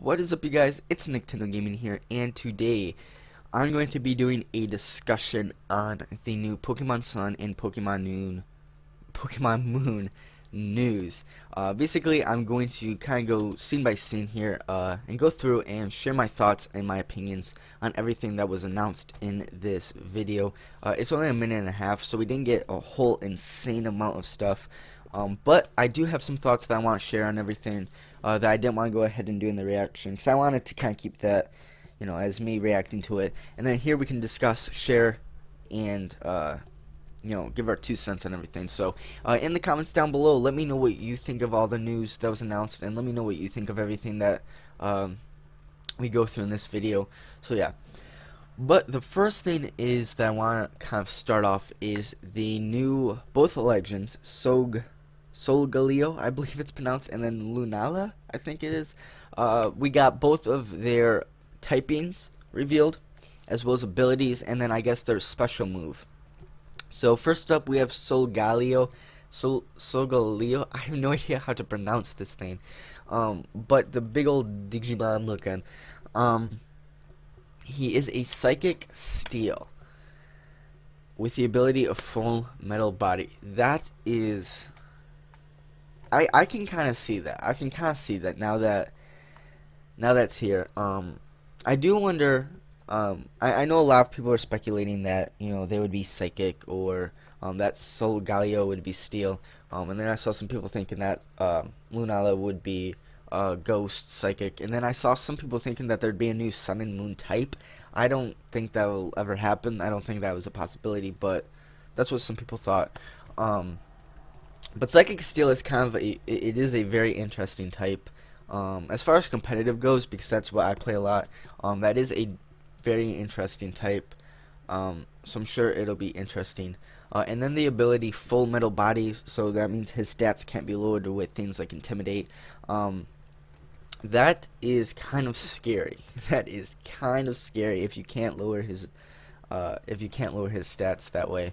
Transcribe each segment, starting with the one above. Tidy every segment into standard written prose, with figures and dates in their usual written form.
What is up, you guys? It's Nintendo Gaming here, and today I'm going to be doing a discussion on the new Pokemon Sun and Pokemon Moon news. Basically, I'm going to kind of go scene by scene here and go through and share my thoughts and my opinions on everything that was announced in this video. It's only a minute and a half, so we didn't get a whole insane amount of stuff. But I do have some thoughts that I want to share on everything that I didn't want to go ahead and do in the reaction, because I wanted to kind of keep that, as me reacting to it. And then here we can discuss, share, and give our 2 cents on everything. So in the comments down below, let me know what you think of all the news that was announced, and let me know what you think of everything that we go through in this video. So yeah. But the first thing is that I want to kind of start off is the new, both legends, Solgaleo, I believe it's pronounced, and then Lunala, I think it is. We got both of their typings revealed, as well as abilities, and then I guess their special move. So first up, we have Solgaleo. Solgaleo. I have no idea how to pronounce this thing. But the big old Digimon looking. He is a psychic steel with the ability of full metal body. That is, I can kind of see that. I can kind of see that now that's here. I do wonder. I know a lot of people are speculating that they would be psychic, or that Solgaleo would be steel. And then I saw some people thinking that Lunala would be ghost, psychic, and then I saw some people thinking that there'd be a new sun and moon type. I don't think that will ever happen. I don't think that was a possibility, but that's what some people thought. But psychic steel is kind of it is a very interesting type. As far as competitive goes, because that's what I play a lot. That is a very interesting type. So I'm sure it'll be interesting. And then the ability full metal bodies, so that means his stats can't be lowered with things like intimidate. That is kind of scary. That is kind of scary if you can't lower his stats that way.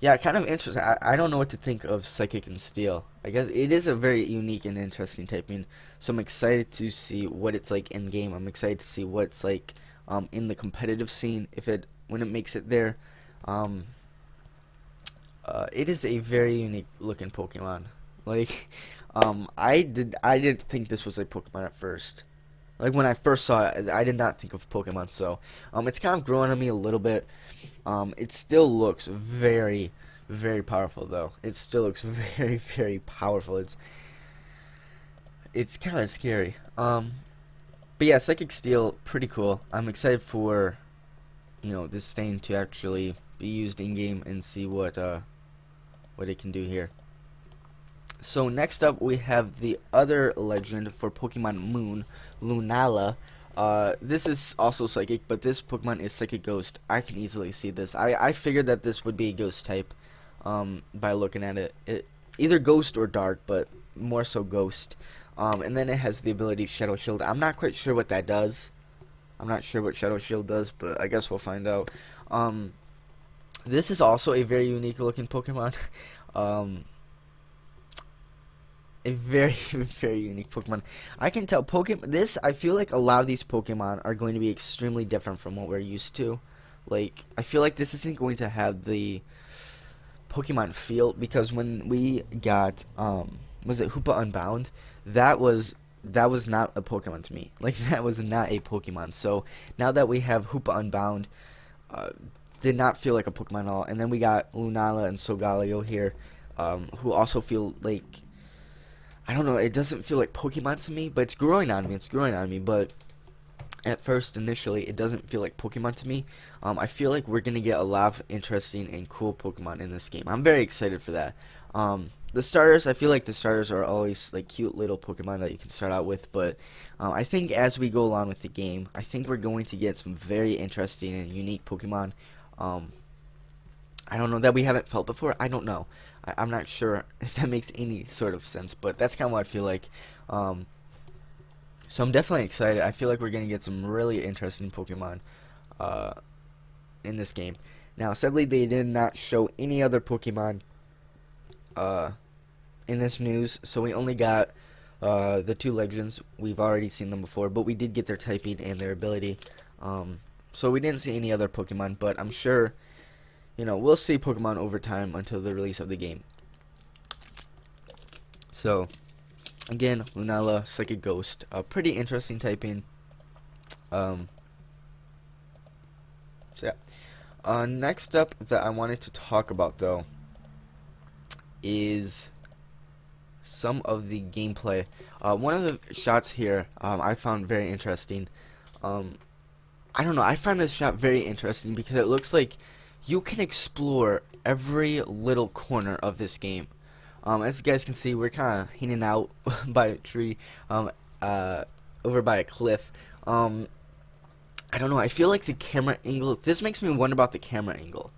Yeah, kind of interesting. I don't know what to think of psychic and steel. I guess it is a very unique and interesting typing. So I'm excited to see what it's like in game. I'm excited to see what it's like in the competitive scene when it makes it there. It is a very unique looking Pokemon. Like, I didn't think this was a Pokemon at first. Like, when I first saw it, I did not think of Pokemon. So, it's kind of growing on me a little bit. It still looks very, very powerful, though. It still looks very, very powerful. It's kind of scary. But yeah, Psychic Steel, pretty cool. I'm excited for, this thing to actually be used in game and see what it can do here. So next up, we have the other legend for Pokemon Moon, Lunala. This is also psychic, but this Pokemon is Psychic Ghost. I can easily see this. I figured that this would be a ghost type by looking at it. Either ghost or dark, but more so ghost. And then it has the ability Shadow Shield. I'm not quite sure what that does. I'm not sure what Shadow Shield does, but I guess we'll find out. This is also a very unique looking Pokemon. A very, very unique Pokemon. I can tell I feel like a lot of these Pokemon are going to be extremely different from what we're used to. Like, I feel like this isn't going to have the Pokemon feel, because when we got, was it Hoopa Unbound? That was not a Pokemon to me. Like, that was not a Pokemon. So, now that we have Hoopa Unbound, did not feel like a Pokemon at all. And then we got Lunala and Solgaleo here, who also feel like, I don't know, it doesn't feel like Pokemon to me, but it's growing on me, but at first, initially, it doesn't feel like Pokemon to me. I feel like we're going to get a lot of interesting and cool Pokemon in this game. I'm very excited for that. The starters, I feel like the starters are always like cute little Pokemon that you can start out with, but I think as we go along with the game, I think we're going to get some very interesting and unique Pokemon. I don't know, that we haven't felt before. I don't know. I'm not sure if that makes any sort of sense, but that's kind of what I feel like. So I'm definitely excited. I feel like we're going to get some really interesting Pokemon in this game. Now, sadly, they did not show any other Pokemon in this news, so we only got The two legends, we've already seen them before, but we did get their typing and their ability. So we didn't see any other Pokemon, but I'm sure, you know, we'll see Pokemon over time until the release of the game. So, again, Lunala, Psychic Ghost, pretty interesting typing. So yeah. Next up that I wanted to talk about though is some of the gameplay. One of the shots here I found very interesting. I don't know, I find this shot very interesting because it looks like you can explore every little corner of this game. As you guys can see, we're kind of hanging out by a tree, over by a cliff. I don't know, I feel like the camera angle, this makes me wonder about the camera angle.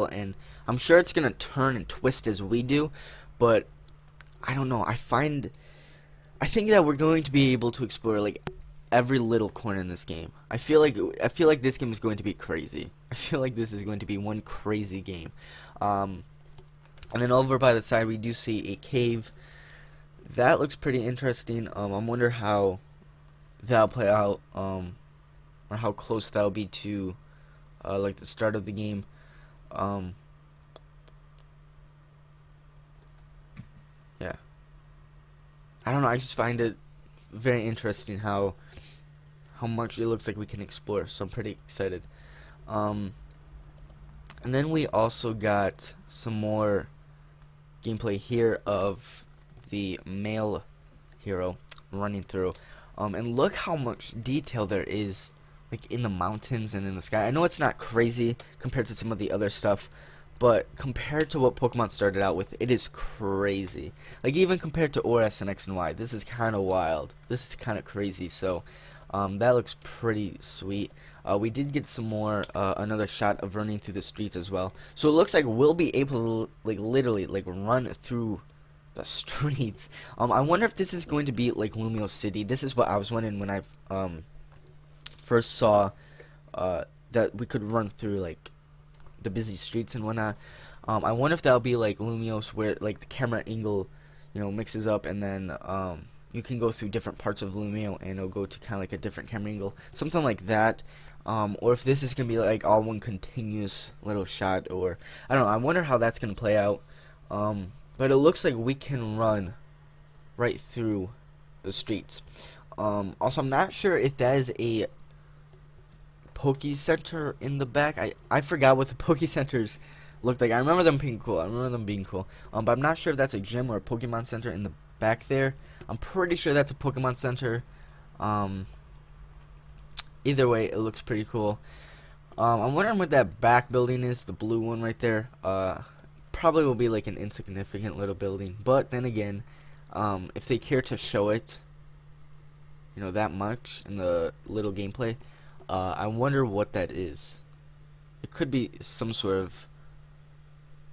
And I'm sure it's going to turn and twist as we do, but I don't know, I think that we're going to be able to explore like every little corner in this game. I feel like this game is going to be crazy. I feel like this is going to be one crazy game. And then over by the side we do see a cave. That looks pretty interesting. I wonder how that'll play out, or how close that'll be to like the start of the game. Yeah, I don't know, I just find it very interesting how much it looks like we can explore, so I'm pretty excited. And then we also got some more gameplay here of the male hero running through. And look how much detail there is, like in the mountains and in the sky. I know it's not crazy compared to some of the other stuff, but compared to what Pokemon started out with, it is crazy. Like even compared to ORS and X and Y, this is kind of wild. This is kind of crazy. So that looks pretty sweet. We did get some more, another shot of running through the streets as well. So it looks like we'll be able to like literally like run through the streets. I wonder if this is going to be like Lumio City. This is what I was wondering when I first saw that we could run through like the busy streets and whatnot. I wonder if that'll be like Lumios, where like the camera angle, you know, mixes up, and then you can go through different parts of Lumio and it'll go to kind of like a different camera angle, something like that. Or if this is gonna be like all one continuous little shot, or I don't know. I wonder how that's gonna play out. But it looks like we can run right through the streets. Also, I'm not sure if that is a Poke Center in the back. I forgot what the Poke Centers looked like. I remember them being cool. But I'm not sure if that's a gym or a Pokemon Center in the back there. I'm pretty sure that's a Pokemon Center. Either way, it looks pretty cool. I'm wondering what that back building is, the blue one right there. Probably will be like an insignificant little building, but then again, if they care to show it, you know, that much in the little gameplay, I wonder what that is. It could be some sort of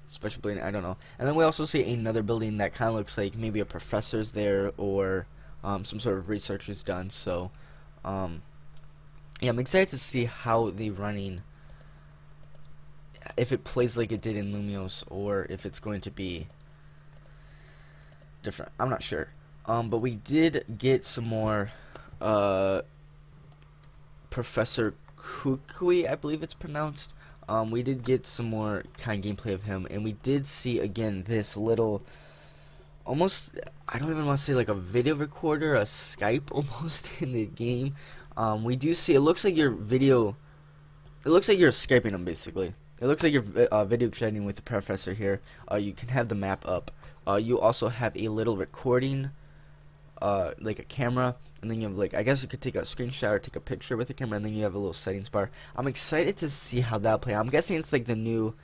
special building, I don't know. And then we also see another building that kind of looks like maybe a professor's there, or some sort of research is done. So yeah, I'm excited to see how the running, if it plays like it did in Lumios, or if it's going to be different. I'm not sure. But we did get some more Professor Kukui, I believe it's pronounced. We did get some more kind of gameplay of him, and we did see again this little, almost, I don't even want to say like a video recorder, a Skype almost in the game. We do see, it looks like your video, it looks like you're Skyping him basically. It looks like you're video chatting with the professor here. You can have the map up. You also have a little recording, like a camera, and then you have like, I guess you could take a screenshot or take a picture with the camera, and then you have a little settings bar. I'm excited to see how that'll play. I'm guessing it's like the new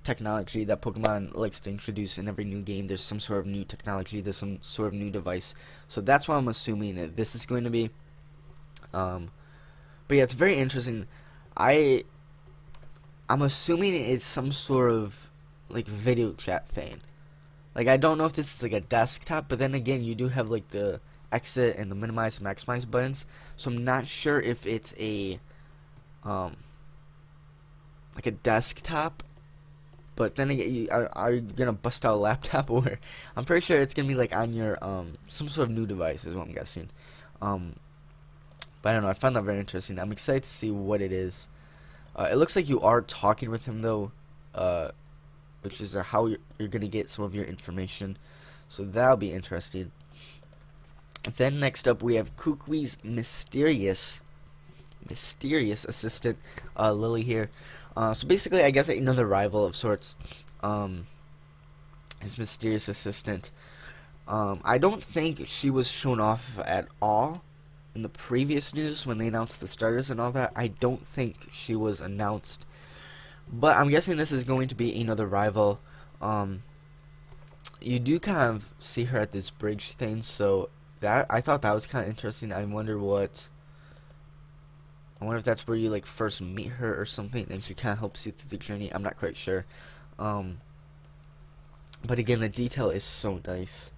technology that Pokemon likes to introduce in every new game. There's some sort of new technology, there's some sort of new device. So that's what I'm assuming that this is going to be. But yeah, it's very interesting. I'm assuming it's some sort of like video chat thing. Like, I don't know if this is like a desktop, but then again, you do have like the exit and the minimize and maximize buttons. So I'm not sure if it's a like a desktop, but then again, are you gonna bust out a laptop, or I'm pretty sure it's gonna be like on your some sort of new device is what I'm guessing. But I don't know. I found that very interesting. I'm excited to see what it is. It looks like you are talking with him though, which is how you're gonna get some of your information. So that'll be interesting. Then next up we have Kuki's mysterious assistant, Lily here. So basically, I guess another rival of sorts. His mysterious assistant. I don't think she was shown off at all in the previous news when they announced the starters and all that. I don't think she was announced, but I'm guessing this is going to be another rival. You do kind of see her at this bridge thing, so that I thought that was kind of interesting. I wonder if that's where you like first meet her or something, and she kind of helps you through the journey. I'm not quite sure. But again, the detail is so nice.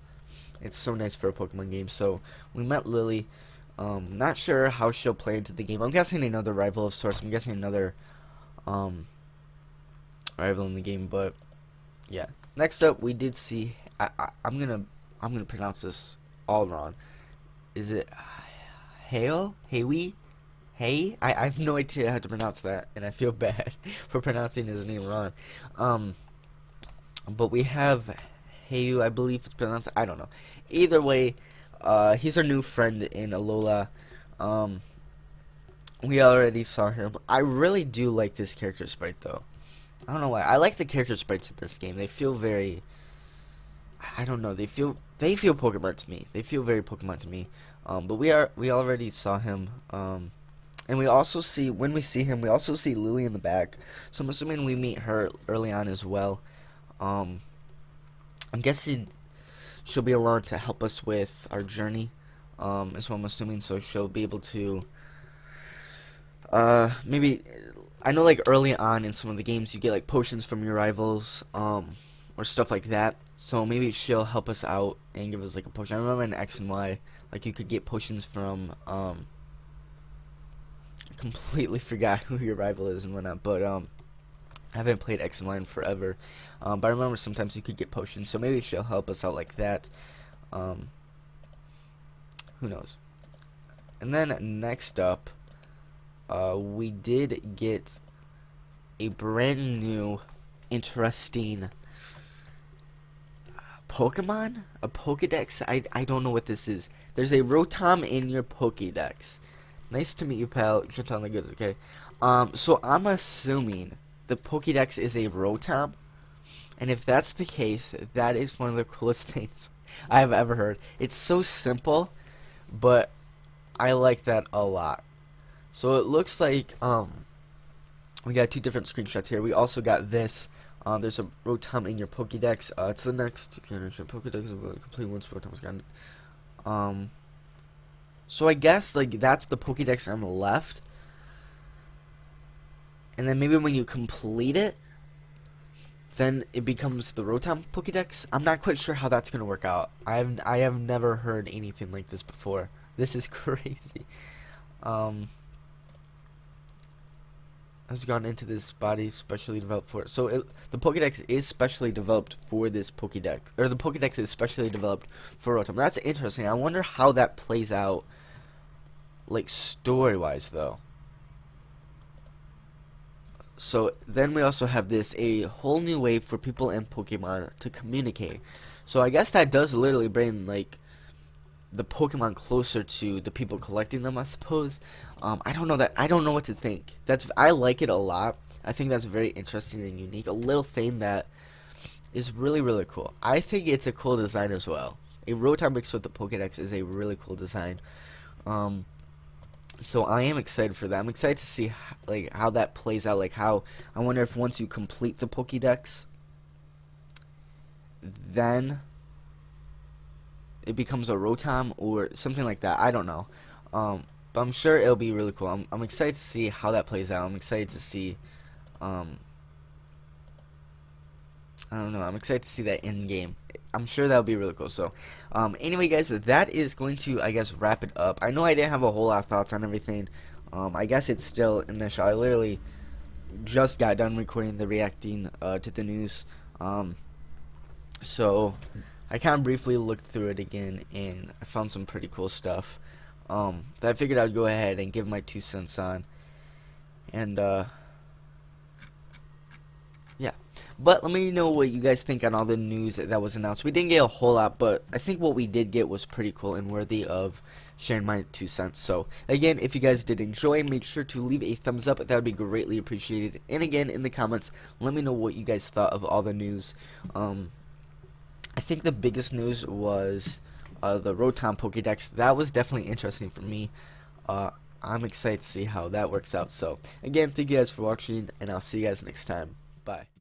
It's so nice for a Pokemon game. So we met Lily. Not sure how she'll play into the game. I'm guessing another rival of sorts. I'm guessing another rival in the game. But yeah. Next up, we did see. I'm gonna pronounce this all wrong. Is it Hale? Haywee? Hey? I have no idea how to pronounce that, and I feel bad for pronouncing his name wrong. But we have Hayu, I believe it's pronounced. I don't know. Either way, he's our new friend in Alola. We already saw him. I really do like this character sprite, though. I don't know why. I like the character sprites in this game. They feel very, I don't know. They feel Pokemon to me. They feel very Pokemon to me. But we already saw him. And we also see, when we see him, we also see Lily in the back. So I'm assuming we meet her early on as well. I'm guessing she'll be along to help us with our journey. Is what I'm assuming. So she'll be able to, maybe, I know like early on in some of the games you get like potions from your rivals, or stuff like that. So maybe she'll help us out and give us like a potion. I remember in X and Y, like you could get potions from, I completely forgot who your rival is and whatnot, but I haven't played X and Y in forever. But I remember sometimes you could get potions, so maybe she'll help us out like that. Who knows? And then next up, we did get a brand new, interesting Pokemon? A Pokedex? I don't know what this is. There's a Rotom in your Pokedex. Nice to meet you, pal. Get on the goods, okay? So I'm assuming the Pokedex is a Rotom, and if that's the case, that is one of the coolest things I have ever heard. It's so simple, but I like that a lot. So it looks like we got two different screenshots here. We also got this. There's a Rotom in your Pokedex. It's the next generation Pokedex of a complete once Rotom's gotten. So I guess like that's the Pokedex on the left, and then maybe when you complete it, then it becomes the Rotom Pokedex. I'm not quite sure how that's gonna work out. I have never heard anything like this before. This is crazy. Has gone into this body specially developed for it. So the Pokedex is specially developed for this Pokedex, or the Pokedex is specially developed for Rotom. That's interesting. I wonder how that plays out, like story-wise, though. So then we also have this, a whole new way for people and Pokemon to communicate. So I guess that does literally bring like the Pokemon closer to the people collecting them, I suppose. I don't know what to think. I like it a lot. I think that's very interesting and unique. A little thing that is really, really cool. I think it's a cool design as well. A Rotom mixed with the Pokedex is a really cool design. So I am excited for that. I'm excited to see like how that plays out. Like how, I wonder if once you complete the Pokedex, then it becomes a Rotom or something like that. I don't know. But I'm sure it'll be really cool. I'm excited to see how that plays out. I'm excited to see, I don't know. I'm excited to see that in game. I'm sure that'll be really cool. So, anyway, guys, that is going to, I guess, wrap it up. I know I didn't have a whole lot of thoughts on everything. I guess it's still initial. I literally just got done recording the reacting to the news. So I kind of briefly looked through it again, and I found some pretty cool stuff that I figured I'd go ahead and give my 2 cents on. And yeah, but let me know what you guys think on all the news that was announced. We didn't get a whole lot, but I think what we did get was pretty cool and worthy of sharing my 2 cents. So again, if you guys did enjoy, make sure to leave a thumbs up. That would be greatly appreciated. And again, in the comments, let me know what you guys thought of all the news. I think the biggest news was the ROTOM POKEDEX. That was definitely interesting for me. I'm excited to see how that works out. So again, thank you guys for watching, and I'll see you guys next time. Bye.